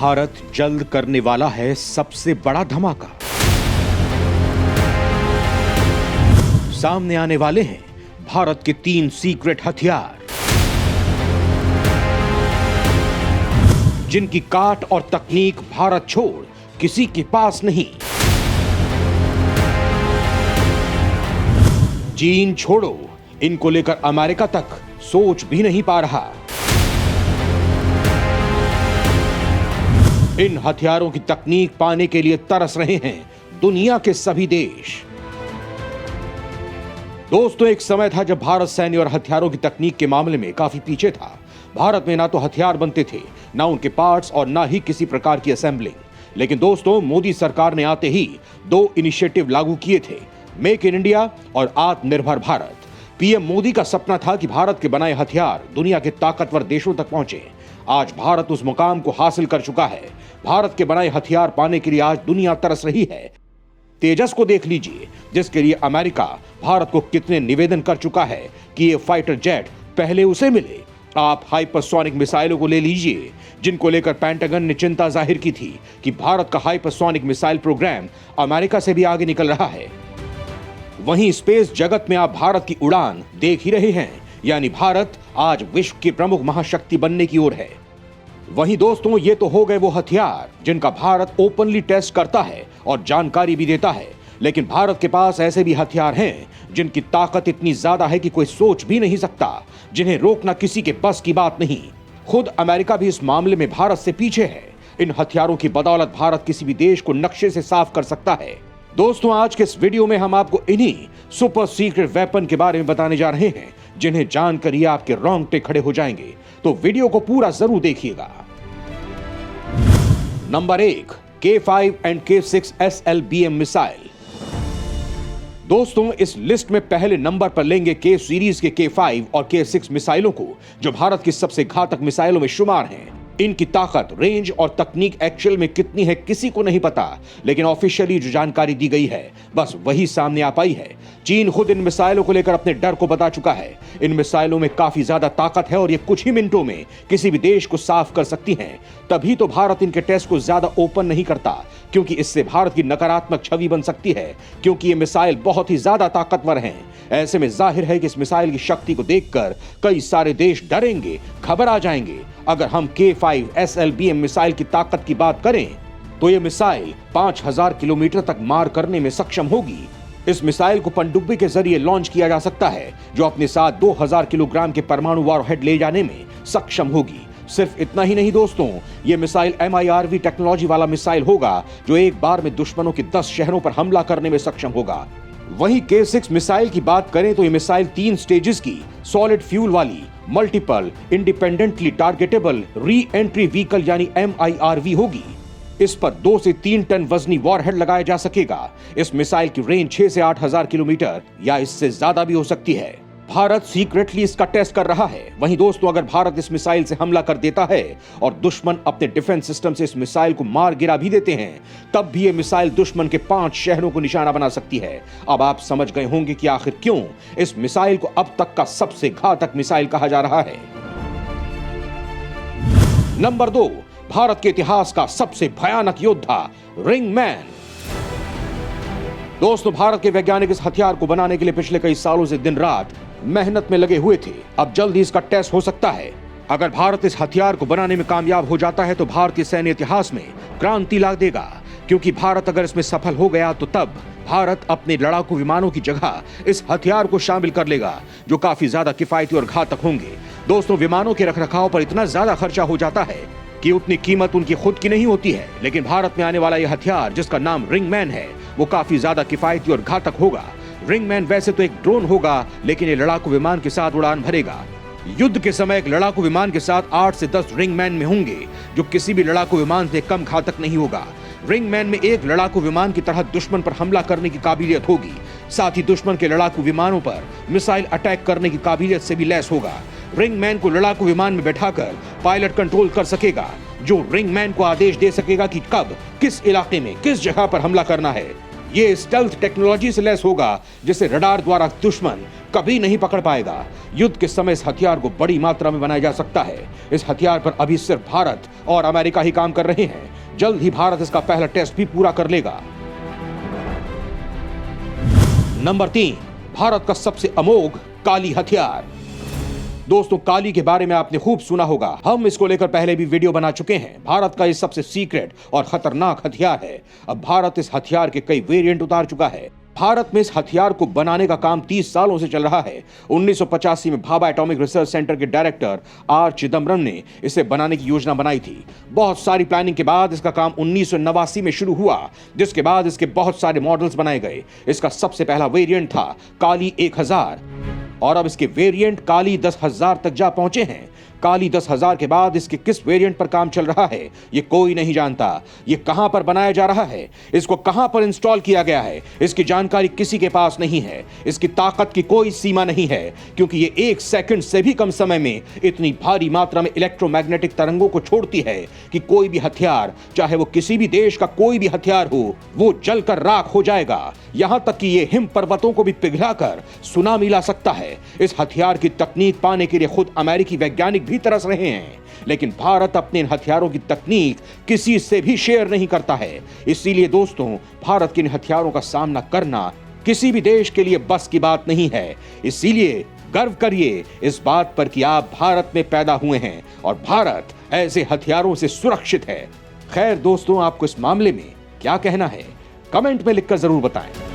भारत जल्द करने वाला है सबसे बड़ा धमाका। सामने आने वाले हैं भारत के 3 सीक्रेट हथियार, जिनकी काट और तकनीक भारत छोड़ किसी के पास नहीं। चीन छोड़ो, इनको लेकर अमेरिका तक सोच भी नहीं पा रहा। इन हथियारों की तकनीक पाने के लिए तरस रहे हैं दुनिया के सभी देश। दोस्तों, एक समय था जब भारत सैन्य और हथियारों की तकनीक के मामले में काफी पीछे था। भारत में ना तो हथियार बनते थे, ना उनके पार्ट्स और ना ही किसी प्रकार की असेंबलिंग। लेकिन दोस्तों, मोदी सरकार ने आते ही 2 इनिशिएटिव लागू किए थे, मेक इन इंडिया और आत्मनिर्भर भारत। पीएम मोदी का सपना था कि भारत के बनाए हथियार दुनिया के ताकतवर देशों तक पहुंचे। आज भारत उस मुकाम को हासिल कर चुका है। भारत के बनाए हथियार पाने के लिए आज दुनिया तरस रही है। तेजस को देख लीजिए, जिसके लिए अमेरिका भारत को कितने निवेदन कर चुका है कि ये फाइटर जेट पहले उसे मिले। आप हाइपरसोनिक मिसाइलों को ले लीजिए, जिनको लेकर पेंटागन ने चिंता जाहिर की थी कि भारत का हाइपरसोनिक मिसाइल प्रोग्राम अमेरिका से भी आगे निकल रहा है। वहीं स्पेस जगत में आप भारत की उड़ान देख ही रहे हैं, यानी भारत आज विश्व की प्रमुख महाशक्ति बनने की ओर है। वहीं दोस्तों, ये तो हो गए वो हथियार जिनका भारत ओपनली टेस्ट करता है और जानकारी भी देता है। लेकिन भारत के पास ऐसे भी हथियार हैं जिनकी ताकत इतनी ज्यादा है कि कोई सोच भी नहीं सकता, जिन्हें रोकना किसी के बस की बात नहीं। खुद अमेरिका भी इस मामले में भारत से पीछे है। इन हथियारों की बदौलत भारत किसी भी देश को नक्शे से साफ कर सकता है। दोस्तों, आज के इस वीडियो में हम आपको इन्हीं सुपर सीक्रेट वेपन के बारे में बताने जा रहे हैं, जिन्हें जानकर ही आपके रोंगटे खड़े हो जाएंगे। तो वीडियो को पूरा जरूर देखिएगा। Number 1, K5 and K6 SLBM missile. दोस्तों, इस लिस्ट में पहले नंबर पर लेंगे K सीरीज के K5 और K6 मिसाइलों को, जो भारत की सबसे घातक मिसाइलों में शुमार हैं। इनकी ताकत, रेंज और तकनीक एक्चुअल में कितनी है किसी को नहीं पता, लेकिन ऑफिशियली जो जानकारी दी गई है बस वही सामने आ पाई है। चीन खुद इन मिसाइलों को लेकर अपने डर को बता चुका है। इन मिसाइलों में काफी ज्यादा ताकत है और ये कुछ ही मिनटों में किसी भी देश को साफ कर सकती हैं। तभी तो भारत इनके टेस्ट को ज्यादा ओपन नहीं करता, क्योंकि इससे भारत की नकारात्मक छवि बन सकती है, क्योंकि ये मिसाइल बहुत ही ज्यादा ताकतवर हैं। ऐसे में जाहिर है कि इस मिसाइल की शक्ति को देखकर कई सारे देश डरेंगे, घबरा जाएंगे। अगर हम K5 SLBM मिसाइल की ताकत की बात करें तो यह मिसाइल 5000 किलोमीटर तक मार करने में सक्षम होगी। इस मिसाइल को पनडुब्बी के जरिए लॉन्च किया जा सकता है, जो अपने साथ 2000 किलोग्राम के परमाणु वॉरहेड ले जाने में सक्षम होगी। सिर्फ इतना ही नहीं दोस्तों, यह मिसाइल MIRV टेक्नोलॉजी वाला मिसाइल होगा, जो एक बार में दुश्मनों के 10 शहरों पर हमला करने में सक्षम होगा। वहीं K6 मिसाइल की बात करें तो यह मिसाइल 3 स्टेजेस की सॉलिड फ्यूल वाली multiple independently targetable re entry vehicle यानी MIRV होगी। इस पर 2 से 3 टन वजनी वॉरहेड लगाया जा सकेगा। इस मिसाइल की रेंज 6 से 8000 किलोमीटर या इससे ज्यादा भी हो सकती है। भारत सीक्रेटली इसका टेस्ट कर रहा है। वहीं दोस्तों, अगर भारत इस मिसाइल से हमला कर देता है और दुश्मन अपने डिफेंस सिस्टम से इस मिसाइल को मार गिरा भी देते हैं, तब भी ये मिसाइल दुश्मन के 5 शहरों को निशाना बना सकती है। अब आप समझ गए होंगे कि आखिर क्यों इस मिसाइल को अब तक का सबसे घातक मिसाइल कहा जा रहा है। नंबर 2, भारत के इतिहास का सबसे भयानक योद्धा रिंगमैन। दोस्तों, भारत के वैज्ञानिक इस हथियार को बनाने के लिए पिछले कई सालों से दिन रात मेहनत में लगे हुए थे। अब जल्द ही इसका टेस्ट हो सकता है। अगर भारत इस हथियार को बनाने में कामयाब हो जाता है तो भारतीय सैन्य इतिहास में क्रांति ला देगा, क्योंकि भारत अगर इसमें सफल हो गया तो तब भारत अपने लड़ाकू विमानों की जगह इस हथियार को शामिल कर लेगा, जो काफी ज्यादा किफायती और घातक होंगे। दोस्तों, विमानों के रखरखाव पर इतना ज्यादा खर्चा हो जाता है कि उतनी कीमत उनकी खुद की नहीं होती है। लेकिन भारत में आने वाला यह हथियार, जिसका नाम रिंगमैन है, वो काफी ज्यादा किफायती और घातक होगा। रिंगमैन वैसे तो एक ड्रोन होगा, लेकिन ये लड़ाकू विमान के साथ उड़ान भरेगा। युद्ध के समय एक लड़ाकू विमान के साथ 8 से 10 रिंगमैन में होंगे, जो किसी भी लड़ाकू विमान से कम घातक नहीं होगा। रिंगमैन में एक लड़ाकू विमान की तरह दुश्मन पर हमला करने की काबिलियत होगी, साथ ही दुश्मन के लड़ाकू विमानों पर मिसाइल अटैक करने की काबिलियत से भी लैस होगा। रिंगमैन को लड़ाकू विमान में बैठाकर पायलट कंट्रोल कर सकेगा, जो रिंगमैन को आदेश दे सकेगा कि कब, किस इलाके में, किस जगह पर हमला करना है। ये स्टेल्थ टेक्नोलॉजी से लैस होगा जिसे रडार द्वारा दुश्मन कभी नहीं पकड़ पाएगा। युद्ध के समय इस हथियार को बड़ी मात्रा में बनाया जा सकता है। इस हथियार पर अभी सिर्फ भारत और अमेरिका ही काम कर रहे हैं। जल्द ही भारत इसका पहला टेस्ट भी पूरा कर लेगा। नंबर 3, भारत का सबसे अमोघ काली हथियार। दोस्तों, काली के बारे में आपने खूब सुना होगा। हम इसको लेकर पहले भी वीडियो बना चुके हैं। भारत का ये सबसे सीक्रेट और खतरनाक हथियार है। अब भारत इस हथियार के कई वेरिएंट उतार चुका है। भारत में इस हथियार को बनाने का काम 30 सालों से चल रहा है। 1985 में भाभा एटॉमिक रिसर्च सेंटर के डायरेक्टर आर चिदम्बरम ने इसे बनाने की योजना बनाई थी। बहुत सारी प्लानिंग के बाद इसका काम 1989 में शुरू हुआ, जिसके बाद इसके बहुत सारे मॉडल्स बनाए गए। इसका सबसे पहला वेरिएंट था काली 1000 और अब इसके वेरिएंट काली 10,000 तक जा पहुंचे हैं। काली 10,000 के बाद इसके किस वेरिएंट पर काम चल रहा है ये कोई नहीं जानता। ये कहां पर बनाया जा रहा है, इसको कहां पर इंस्टॉल किया गया है, इसकी जानकारी किसी के पास नहीं है। इसकी ताकत की कोई सीमा नहीं है, क्योंकि ये 1 सेकंड से भी कम समय में इतनी भारी मात्रा में इलेक्ट्रोमैग्नेटिक तरंगों को छोड़ती है कि कोई भी हथियार, चाहे वो किसी भी देश का कोई भी हथियार हो, वो जलकर राख हो जाएगा। यहां तक कि ये हिम पर्वतों को भी पिघलाकर सुनामी ला सकता है। इस हथियार की तकनीक पाने के लिए खुद अमेरिकी वैज्ञानिक भी तरस रहे हैं, लेकिन भारत अपने इन हथियारों की तकनीक किसी से भी शेयर नहीं करता है। इसीलिए दोस्तों, भारत के इन हथियारों का सामना करना किसी भी देश के लिए बस की बात नहीं है। इसीलिए गर्व करिए इस बात पर कि आप भारत में पैदा हुए हैं और भारत ऐसे हथियारों से सुरक्षित है। खैर दोस्तों, आपको इस मामले में क्या कहना है, कमेंट में लिखकर जरूर बताएं।